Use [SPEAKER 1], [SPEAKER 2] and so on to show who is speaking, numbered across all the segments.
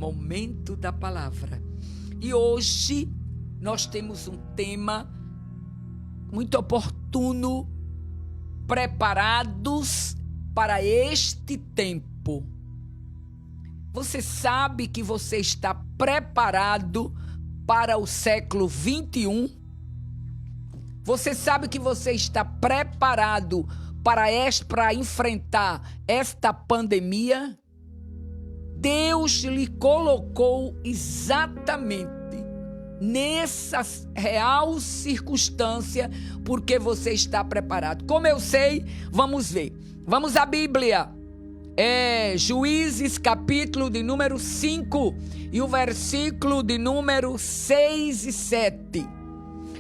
[SPEAKER 1] Momento da palavra. E hoje nós temos um tema muito oportuno, preparados para este tempo. Você sabe que você está preparado para o século 21? Você sabe que você está preparado para enfrentar esta pandemia? Deus lhe colocou exatamente nessa real circunstância porque você está preparado. Como eu sei? Vamos ver. Vamos à Bíblia. Juízes, capítulo de número 5 e o versículo de número 6 e 7.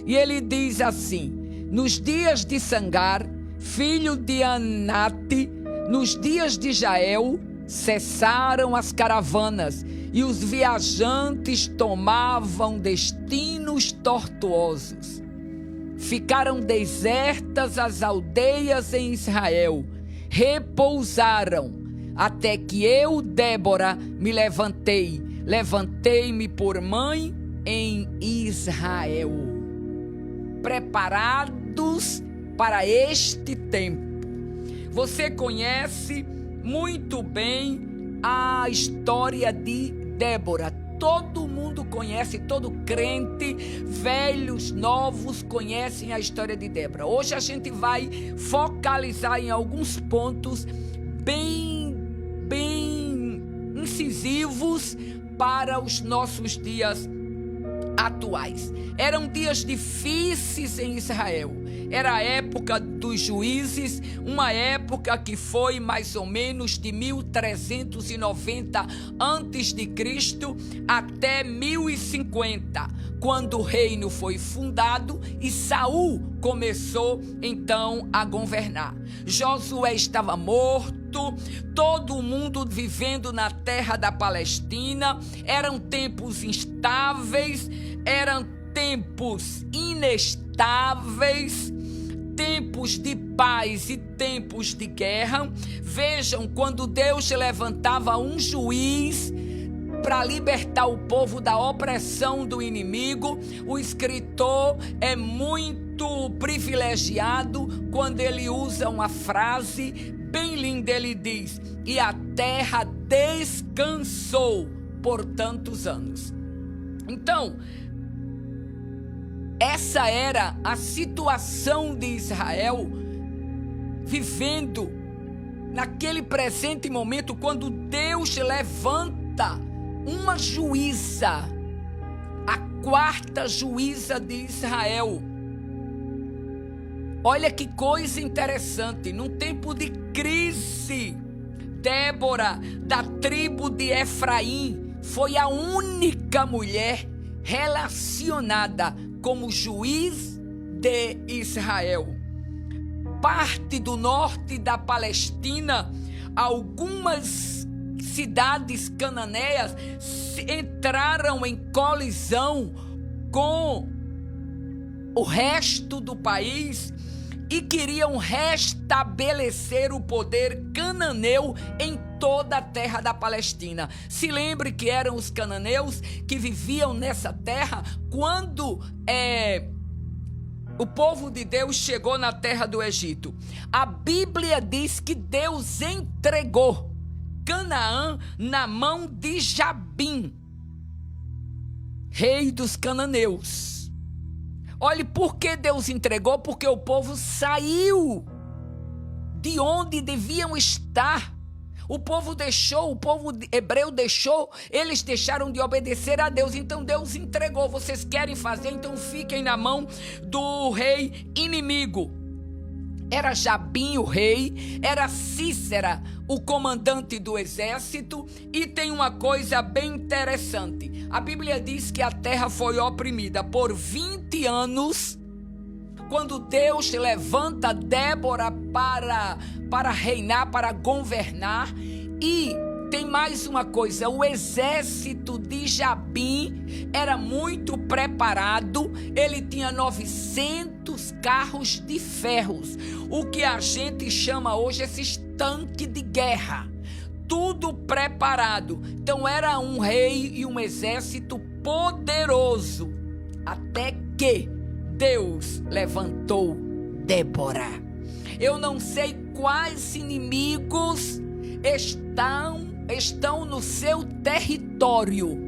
[SPEAKER 1] E ele diz assim: nos dias de Sangar, filho de Anate, nos dias de Jael, cessaram as caravanas e os viajantes tomavam destinos tortuosos. Ficaram desertas as aldeias em Israel, repousaram, até que eu, Débora, me levantei-me por mãe em Israel. Preparados para este tempo. Você conhece muito bem a história de Débora. Todo mundo conhece, todo crente, velhos, novos, conhecem a história de Débora. Hoje a gente vai focalizar em alguns pontos bem incisivos para os nossos dias atuais. Eram dias difíceis em Israel. Era a época dos juízes, uma época que foi mais ou menos de 1390 a.C. até 1050, quando o reino foi fundado e Saul começou então a governar. Josué estava morto, todo mundo vivendo na terra da Palestina. Eram tempos instáveis, eram tempos inestáveis, tempos de paz e tempos de guerra. Vejam, quando Deus levantava um juiz para libertar o povo da opressão do inimigo, o escritor é muito privilegiado quando ele usa uma frase bem linda. Ele diz: e a terra descansou por tantos anos. Então, essa era a situação de Israel vivendo naquele presente momento, quando Deus levanta uma juíza, a quarta juíza de Israel. Olha que coisa interessante, num tempo de crise, Débora, da tribo de Efraim, foi a única mulher relacionada como juiz de Israel. Parte do norte da Palestina, algumas cidades cananeias entraram em colisão com o resto do país e queriam restabelecer o poder cananeu em toda a terra da Palestina. Se lembre que eram os cananeus que viviam nessa terra quando o povo de Deus chegou na terra do Egito. A Bíblia diz que Deus entregou Canaã na mão de Jabim, rei dos cananeus. Olhe, por que Deus entregou? Porque o povo saiu de onde deviam estar. O povo hebreu deixou, eles deixaram de obedecer a Deus. Então Deus entregou. Vocês querem fazer? Então fiquem na mão do rei inimigo. Era Jabim o rei, era Cícera o comandante do exército. E tem uma coisa bem interessante. A Bíblia diz que a terra foi oprimida por 20 anos, quando Deus levanta Débora para reinar, para governar. E tem mais uma coisa: o exército de Jabim era muito preparado. Ele tinha 900 carros de ferros, o que a gente chama hoje esses tanques de guerra. tudo preparado. Então era um rei e um exército poderoso, até que Deus levantou Débora. Eu não sei quais inimigos estão no seu território,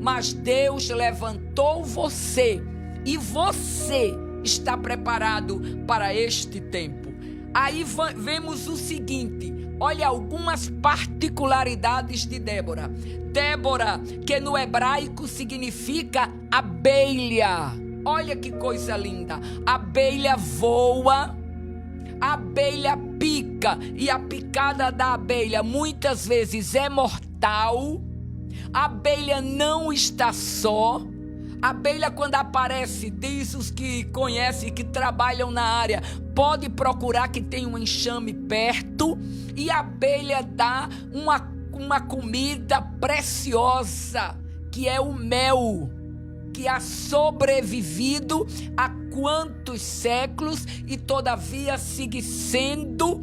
[SPEAKER 1] mas Deus levantou você e você está preparado para este tempo. Aí vemos o seguinte: olha algumas particularidades de Débora. Débora, que no hebraico significa abelha. Olha que coisa linda. A abelha voa, a abelha pica, e a picada da abelha muitas vezes é mortal. A abelha não está só. A abelha, quando aparece, diz os que conhecem, que trabalham na área, pode procurar que tem um enxame perto. E a abelha dá uma comida preciosa, que é o mel, que ha sobrevivido há quantos séculos e todavia sigue sendo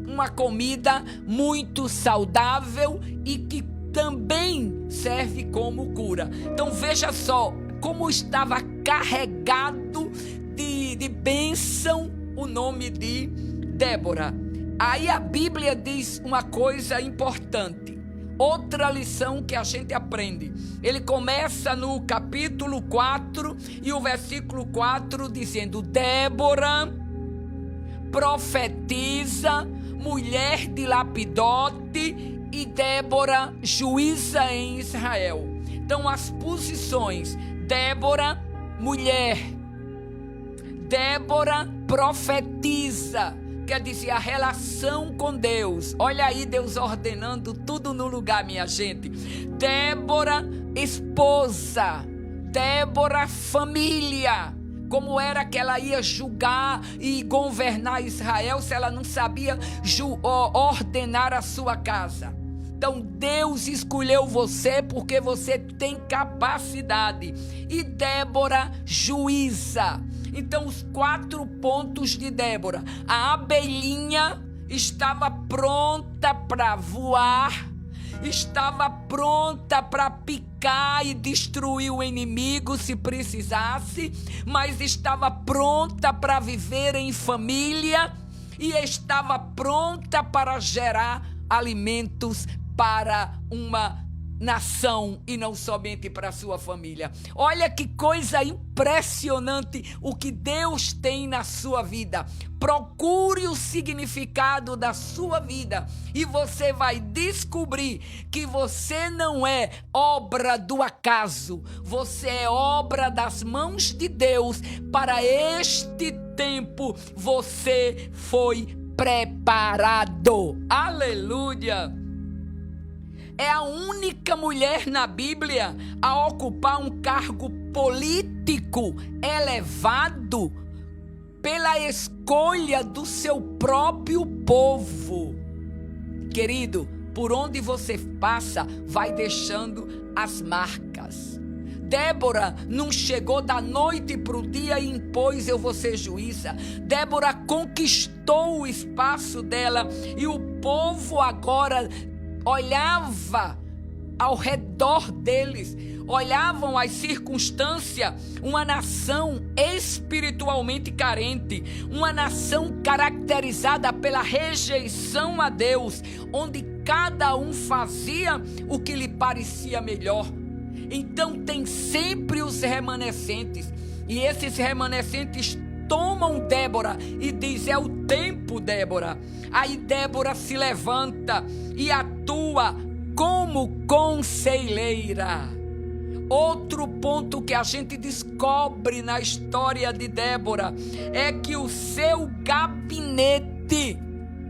[SPEAKER 1] uma comida muito saudável e que também serve como cura. Então veja só como estava carregado de bênção o nome de Débora. Aí a Bíblia diz uma coisa importante, outra lição que a gente aprende. Ele começa no capítulo 4 e o versículo 4 dizendo: Débora, profetiza, mulher de Lapidote, e Débora, juíza em Israel. Então as posições: Débora, mulher; Débora, profetiza, quer dizer, a relação com Deus. Olha aí Deus ordenando tudo no lugar, minha gente. Débora, esposa; Débora, família. Como era que ela ia julgar e governar Israel se ela não sabia ordenar a sua casa? Então Deus escolheu você porque você tem capacidade. E Débora, juíza. Então os 4 pontos de Débora: a abelhinha estava pronta para voar, estava pronta para picar e destruir o inimigo se precisasse, mas estava pronta para viver em família e estava pronta para gerar alimentos para uma nação e não somente para a sua família. Olha que coisa impressionante o que Deus tem na sua vida. Procure o significado da sua vida e você vai descobrir que você não é obra do acaso, você é obra das mãos de Deus. Para este tempo você foi preparado. Aleluia! É a única mulher na Bíblia a ocupar um cargo político elevado pela escolha do seu próprio povo. Querido, por onde você passa, vai deixando as marcas. Débora não chegou da noite para o dia e impôs: eu vou ser juíza. Débora conquistou o espaço dela e o povo agora olhava ao redor deles, olhavam as circunstâncias, uma nação espiritualmente carente, uma nação caracterizada pela rejeição a Deus, onde cada um fazia o que lhe parecia melhor. Então tem sempre os remanescentes, e esses remanescentes tomam Débora e diz: é o tempo, Débora. Aí Débora se levanta e atua como conselheira. Outro ponto que a gente descobre na história de Débora é que o seu gabinete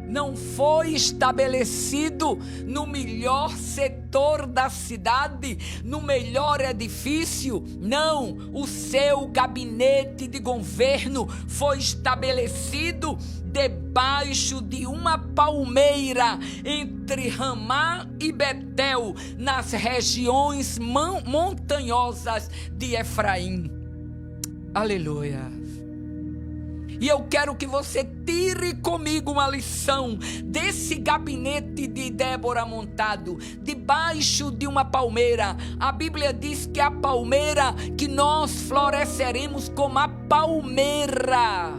[SPEAKER 1] não foi estabelecido no melhor setor da cidade, no melhor edifício. Não, o seu gabinete de governo foi estabelecido debaixo de uma palmeira entre Ramá e Betel, nas regiões montanhosas de Efraim. Aleluia! E eu quero que você tire comigo uma lição desse gabinete de Débora montado, debaixo de uma palmeira. A Bíblia diz que a palmeira, que nós floresceremos como a palmeira.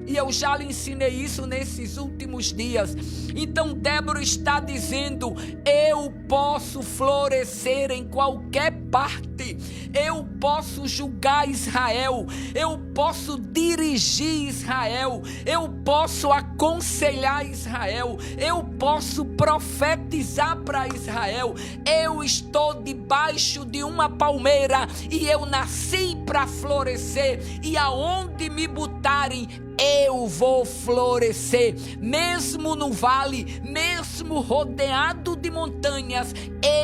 [SPEAKER 1] E eu já lhe ensinei isso nesses últimos dias. Então Débora está dizendo: eu posso florescer em qualquer parte. Eu posso julgar Israel. Eu posso dirigir Israel. Eu posso aconselhar Israel. Eu posso profetizar para Israel. Eu estou debaixo de uma palmeira e eu nasci para florescer. E aonde me botarem, eu vou florescer, mesmo no vale, mesmo rodeado de montanhas,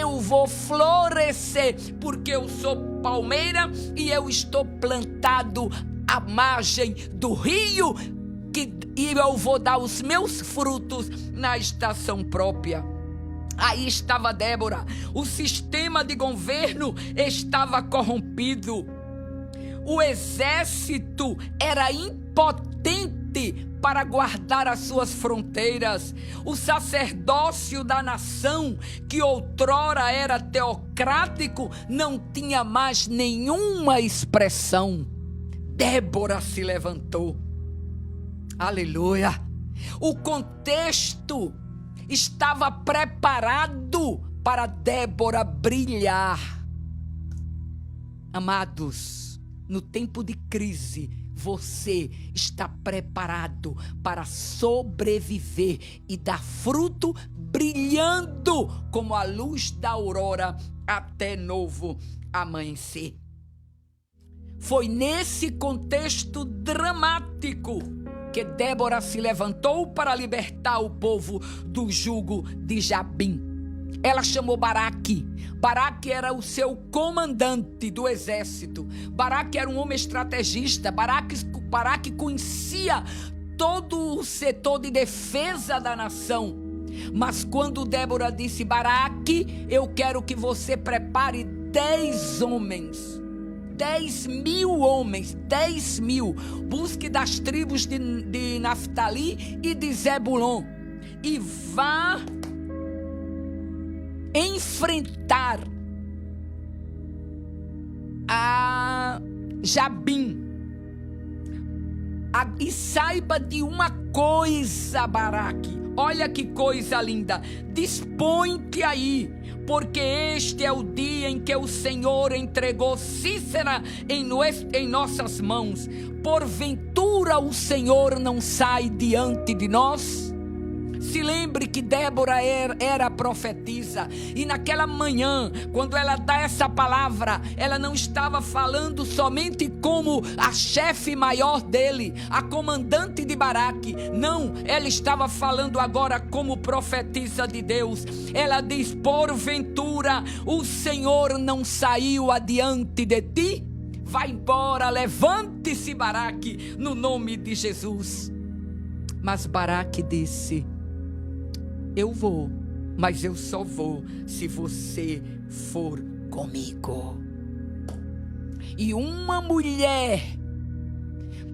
[SPEAKER 1] eu vou florescer, porque eu sou palmeira e eu estou plantado à margem do rio, e eu vou dar os meus frutos na estação própria. Aí estava Débora, o sistema de governo estava corrompido, o exército era impotente para guardar as suas fronteiras. O sacerdócio da nação, que outrora era teocrático, não tinha mais nenhuma expressão. Débora se levantou. Aleluia! O contexto estava preparado para Débora brilhar. Amados, no tempo de crise, você está preparado para sobreviver e dar fruto, brilhando como a luz da aurora até novo amanhecer. Foi nesse contexto dramático que Débora se levantou para libertar o povo do jugo de Jabim. Ela chamou Baraque. Baraque era o seu comandante do exército. Baraque era um homem estrategista. Baraque conhecia todo o setor de defesa da nação. Mas quando Débora disse: Baraque, eu quero que você prepare 10 homens. 10.000 homens, 10.000. Busque das tribos de Naftali e de Zebulon. E vá enfrentar a Jabim. E saiba de uma coisa, Baraque. Olha que coisa linda. Dispõe-te aí, porque este é o dia em que o Senhor entregou Sísera em nossas mãos. Porventura o Senhor não sai diante de nós? Se lembre que Débora era profetisa, e naquela manhã, quando ela dá essa palavra, ela não estava falando somente como a chefe maior dele, a comandante de Baraque. Não, ela estava falando agora como profetisa de Deus. Ela diz: porventura o Senhor não saiu adiante de ti? Vai embora, levante-se, Baraque, no nome de Jesus. Mas Baraque disse: eu vou, mas eu só vou se você for comigo. E uma mulher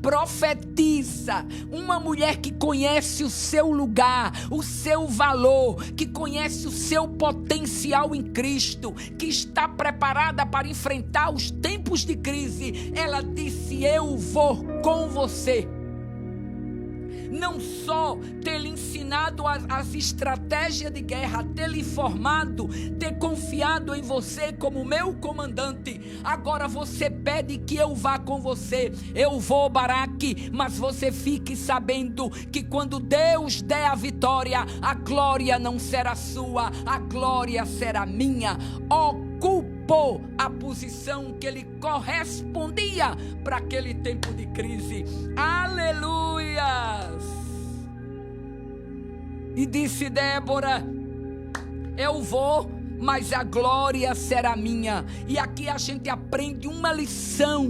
[SPEAKER 1] profetiza, uma mulher que conhece o seu lugar, o seu valor, que conhece o seu potencial em Cristo, que está preparada para enfrentar os tempos de crise. Ela disse: eu vou com você. Não só ter lhe ensinado as estratégias de guerra, ter lhe formado, ter confiado em você como meu comandante. Agora você pede que eu vá com você. Eu vou, Baraque, mas você fique sabendo que quando Deus der a vitória, a glória não será sua, a glória será minha. Ocupou a posição que lhe correspondia para aquele tempo de crise. Aleluias! E disse Débora: eu vou, mas a glória será minha. E aqui a gente aprende uma lição.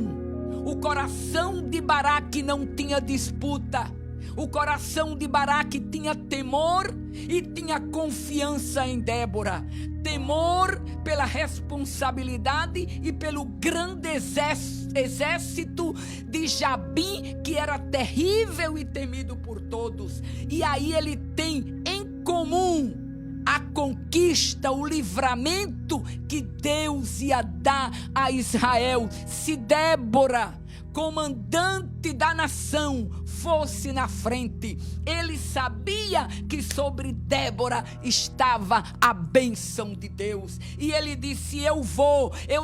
[SPEAKER 1] O coração de Baraque não tinha disputa. O coração de Baraque tinha temor e tinha confiança em Débora. Temor pela responsabilidade e pelo grande exército exército de Jabim, que era terrível e temido por todos. E aí ele tem em comum a conquista, o livramento que Deus ia dar a Israel. Se Débora, comandante da nação, fosse na frente, ele sabia que sobre Débora estava a bênção de Deus. E ele disse: eu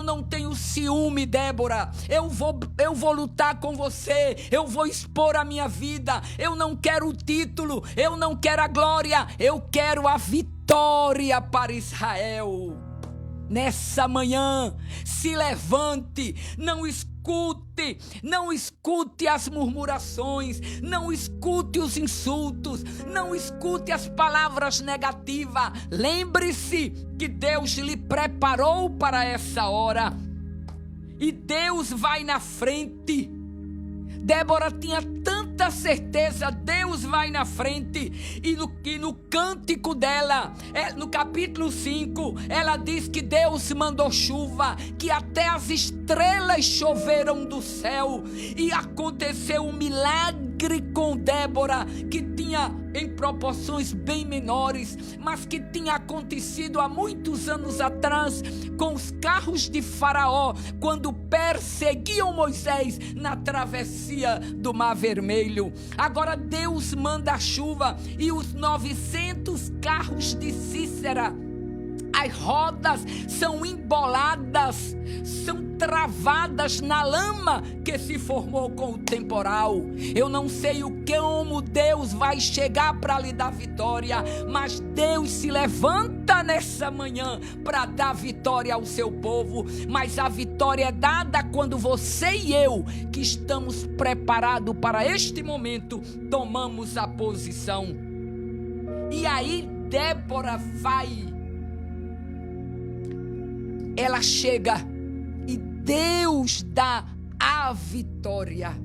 [SPEAKER 1] não tenho ciúme, Débora, eu vou lutar com você, eu vou expor a minha vida, eu não quero o título, eu não quero a glória, eu quero a vitória para Israel. Nessa manhã, se levante, não escute as murmurações, não escute os insultos, não escute as palavras negativas. Lembre-se que Deus lhe preparou para essa hora e Deus vai na frente. Débora tinha tanta certeza, Deus vai na frente. E no cântico dela, no capítulo 5, ela diz que Deus mandou chuva, que até as estrelas choveram do céu. E aconteceu um milagre com Débora, que tinha em proporções bem menores, mas que tinha acontecido há muitos anos atrás com os carros de Faraó, quando perseguiam Moisés na travessia do Mar Vermelho. Agora Deus manda a chuva e os 900 carros de Cícera, as rodas são emboladas, são travadas na lama que se formou com o temporal. Eu não sei como Deus vai chegar para lhe dar vitória, mas Deus se levanta nessa manhã para dar vitória ao seu povo. Mas a vitória é dada quando você e eu, que estamos preparados para este momento, tomamos a posição. E aí Débora vai, ela chega e Deus dá a vitória.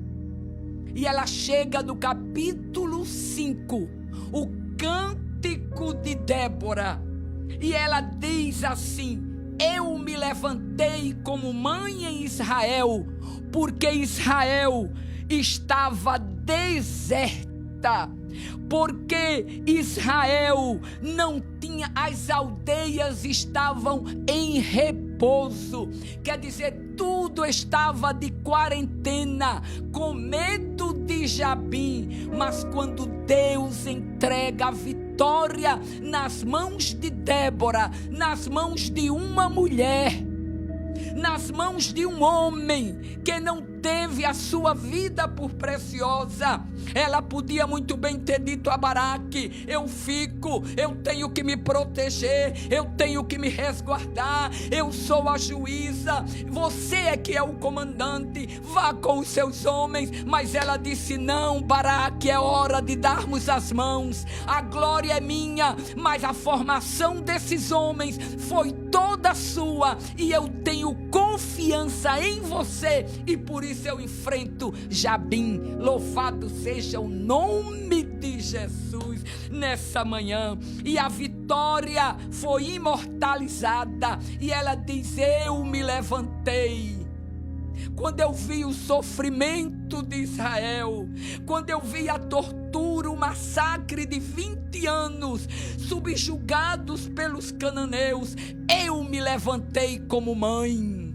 [SPEAKER 1] E ela chega no capítulo 5, o cântico de Débora. E ela diz assim: eu me levantei como mãe em Israel, porque Israel estava deserta. Porque Israel não tinha, as aldeias estavam em repouso. Quer dizer, tudo estava de quarentena, com medo de Jabim. Mas quando Deus entrega a vitória nas mãos de Débora, nas mãos de uma mulher, nas mãos de um homem que não teve a sua vida por preciosa, ela podia muito bem ter dito a Baraque: eu tenho que me proteger, eu tenho que me resguardar, eu sou a juíza, você é que é o comandante, vá com os seus homens. Mas ela disse: não, Baraque, é hora de darmos as mãos, a glória é minha, mas a formação desses homens foi toda sua, e eu tenho confiança em você, e por isso eu enfrento Jabim. Louvado seja o nome de Jesus nessa manhã. E a vitória foi imortalizada, e ela diz: eu me levantei. Quando eu vi o sofrimento de Israel, quando eu vi a tortura, o massacre de 20 anos, subjugados pelos cananeus, eu me levantei como mãe.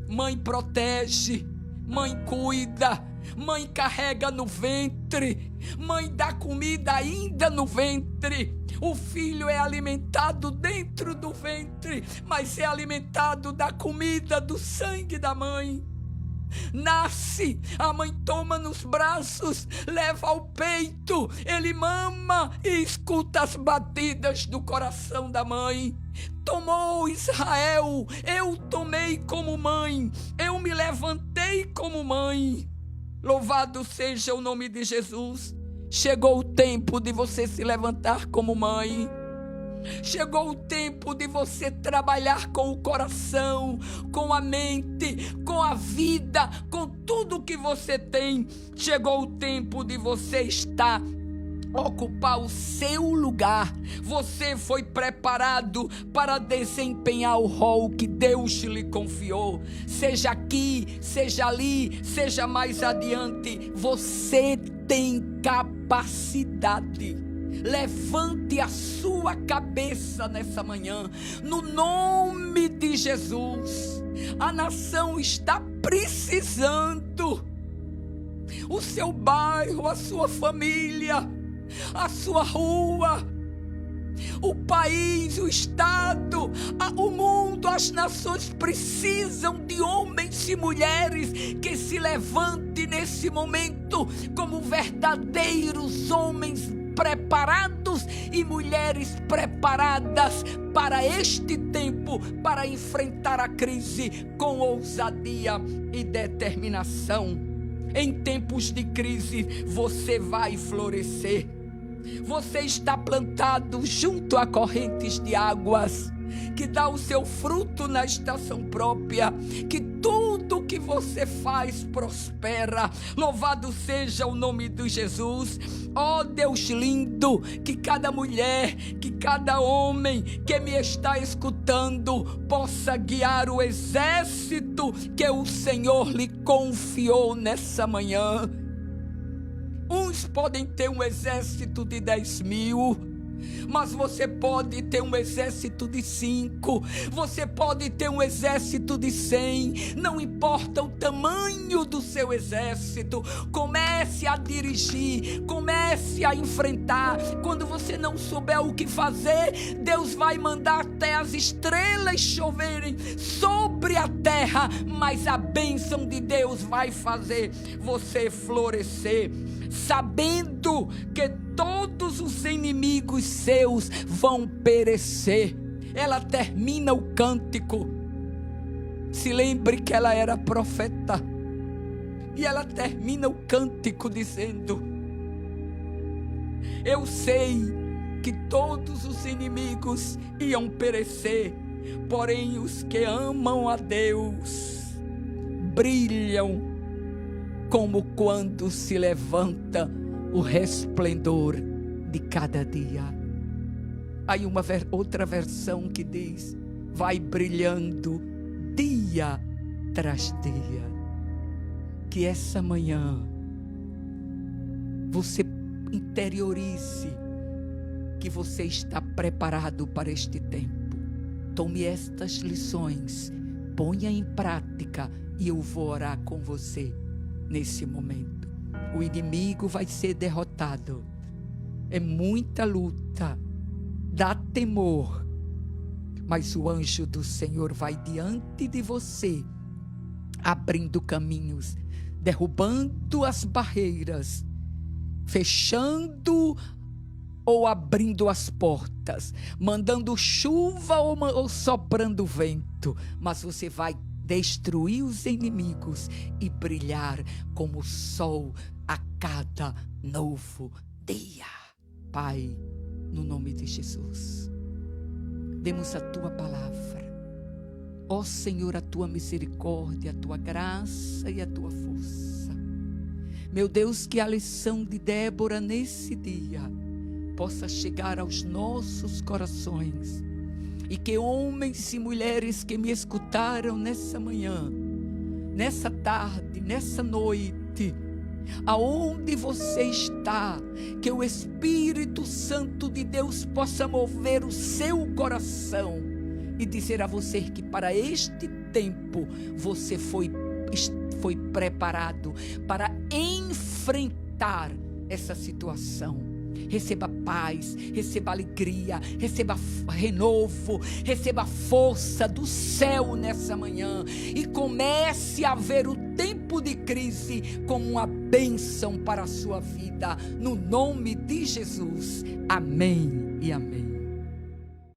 [SPEAKER 1] Mãe protege, mãe cuida, mãe carrega no ventre, mãe dá comida ainda no ventre. O filho é alimentado dentro do ventre, mas é alimentado da comida, do sangue da mãe. Nasce, a mãe toma nos braços, leva ao peito, ele mama e escuta as batidas do coração da mãe. Tomou Israel, eu tomei como mãe, eu me levantei como mãe. Louvado seja o nome de Jesus. Chegou o tempo de você se levantar como mãe. Chegou o tempo de você trabalhar com o coração, com a mente, com a vida, com tudo que você tem. Chegou o tempo de você estar ocupar o seu lugar. Você foi preparado para desempenhar o rol que Deus lhe confiou. Seja aqui, seja ali, seja mais adiante, você tem capacidade. Levante a sua cabeça nessa manhã, no nome de Jesus. A nação está precisando. O seu bairro, a sua família, a sua rua, o país, o estado, o mundo, as nações precisam de homens e mulheres que se levantem nesse momento como verdadeiros homens preparados e mulheres preparadas para este tempo, para enfrentar a crise com ousadia e determinação. Em tempos de crise, você vai florescer. Você está plantado junto a correntes de águas, que dá o seu fruto na estação própria, que tudo que você faz prospera. Louvado seja o nome de Jesus. Ó Deus lindo, que cada mulher, que cada homem que me está escutando possa guiar o exército que o Senhor lhe confiou nessa manhã. Uns podem ter um exército de 10.000, mas você pode ter um exército de 5, você pode ter um exército de 100, não importa o tamanho do seu exército. Comece a dirigir, comece a enfrentar. Quando você não souber o que fazer, Deus vai mandar até as estrelas choverem sobre a terra, mas a bênção de Deus vai fazer você florescer, sabendo que todos os inimigos seus vão perecer. Ela termina o cântico. Se lembre que ela era profeta. E ela termina o cântico dizendo: eu sei que todos os inimigos iam perecer, porém os que amam a Deus brilham como quando se levanta o resplendor de cada dia. Aí uma outra versão que diz: vai brilhando dia tras dia. Que essa manhã você interiorize que você está preparado para este tempo. Tome estas lições, ponha em prática, e eu vou orar com você nesse momento. O inimigo vai ser derrotado. É muita luta, dá temor, mas o anjo do Senhor vai diante de você, abrindo caminhos, derrubando as barreiras, fechando ou abrindo as portas, mandando chuva ou soprando vento, mas você vai destruir os inimigos e brilhar como o sol a cada novo dia. Pai, no nome de Jesus, demos a tua palavra. Ó Senhor, a tua misericórdia, a tua graça e a tua força. Meu Deus, que a lição de Débora nesse dia possa chegar aos nossos corações, e que homens e mulheres que me escutaram nessa manhã, nessa tarde, nessa noite, aonde você está, que o Espírito Santo de Deus possa mover o seu coração e dizer a você que para este tempo você foi preparado para enfrentar essa situação. Receba paz, receba alegria, receba renovo, receba força do céu nessa manhã e comece a ver o tempo de crise como uma bênção para a sua vida, no nome de Jesus. Amém e amém.